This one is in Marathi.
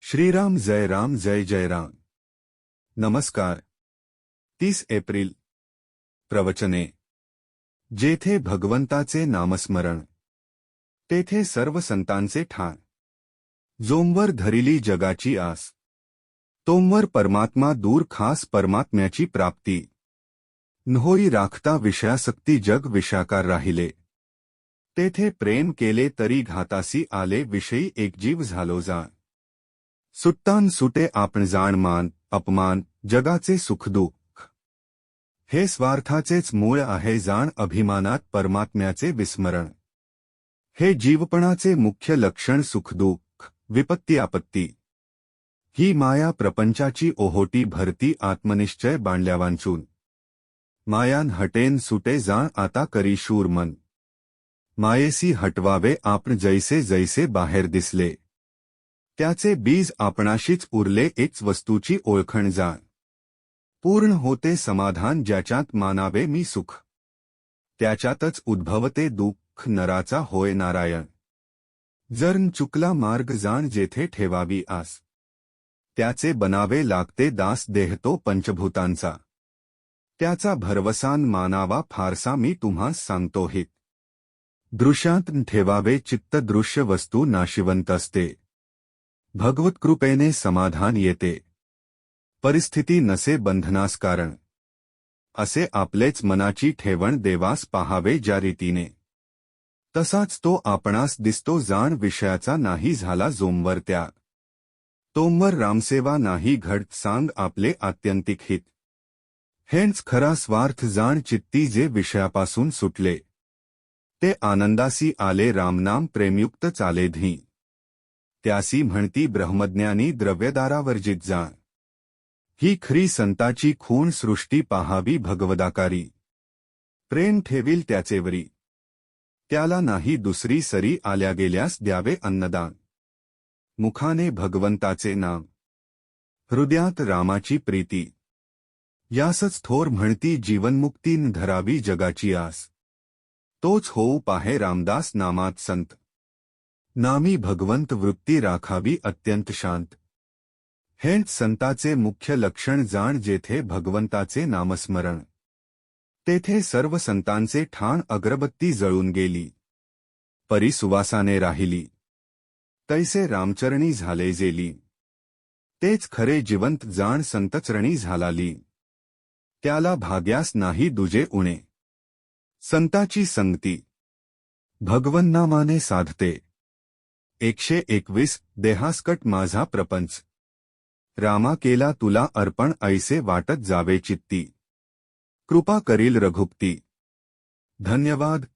श्रीराम जय जय राम। नमस्कार। 30 एप्रिल। प्रवचने। जेथे भगवंताचे नामस्मरण तेथे सर्व संतांचे ठाण। जोमवर धरिली जगाची आस तोमवर परमात्मा दूर खास परमात्म्याची प्राप्ती। नहोई राखता विषयासक्ती जग विषाकार राहिले। तेथे प्रेम केले तरी घातासी आले विषयी एकजीव झालो जाण। सुट्टान सुटे आपण जाण मान अपमान जगाचे सुखदुःख। हे स्वार्थाचेच मूळ आहे जाण अभिमानात परमात्म्याचे विस्मरण। हे जीवपणाचे मुख्य लक्षण सुखदुःख विपत्ती आपत्ती। ही माया प्रपंचाची ओहोटी भरती आत्मनिश्चय बांधल्या वांचून। मायान हटेन सुटे जाण आता करी शूर मन। मायेसी हटवावे आपण जैसे जैसे बाहेर दिसले। त्याचे बीज आपणाशीच उरले एच वस्तूची ओळखण जाण। पूर्ण होते समाधान ज्याच्यात मानावे मी सुख। त्याच्यातच उद्भवते दुःख नराचा होय नारायण। जर चुकला मार्ग जाण जेथे ठेवावी आस। त्याचे बनावे लागते दास देहतो पंचभूतांचा। त्याचा भरवसान मानावा फारसा मी तुम्हास सांगतो हित। दृश्यात ठेवावे चित्त दृश्य वस्तू नाशिवंत असते। भगवत कृपेने समाधान येते। परिस्थिती नसे बंधनास कारण। असे आपलेच मनाची ठेवण देवास पाहावे ज्या रीतीने। तसाच तो आपणास दिसतो जाण विषयाचा नाही झाला जोमवर त्याग। तोमवर रामसेवा नाही घडत सांग आपले आत्यंतिक हित। हेच खरा स्वार्थ जाण चित्ती जे विषयापासून सुटले। ते आनंदासी आले रामनाम प्रेमयुक्त चाले धी। त्यासी म्हणती ब्रह्मज्ञानी द्रव्यदारावर्जित जाण। ही खरी संताची खूण सृष्टी पाहावी भगवदाकारी। प्रेम ठेवील त्याचेवरी। त्याला नाही दुसरी सरी आल्या गेल्यास द्यावे अन्नदान। मुखाने भगवंताचे नाम हृदयात रामाची प्रीती। यासच थोर म्हणती जीवनमुक्तीन धरावी जगाची आस। तोच होऊ पाहे रामदास नामात संत। नामी भगवंत वृत्ती राखावी अत्यंत शांत। हेच संताचे मुख्य लक्षण जाण जेथे भगवंताचे नामस्मरण तेथे सर्व संतांचे ठाण अगरबत्ती जळून गेली। परी सुवासाने राहिली तैसे रामचरणी झाले जेली। तेच खरे जिवंत जाण संतचरणी झालाली। त्याला भाग्यास नाही दुजे उणे। संताची संगती भगवन नामाने साधते। 121 देहासकट माझा प्रपंच। रामा केला तुला अर्पण ऐसे वाटत जावे चित्ती। कृपा करील रघुपती। धन्यवाद।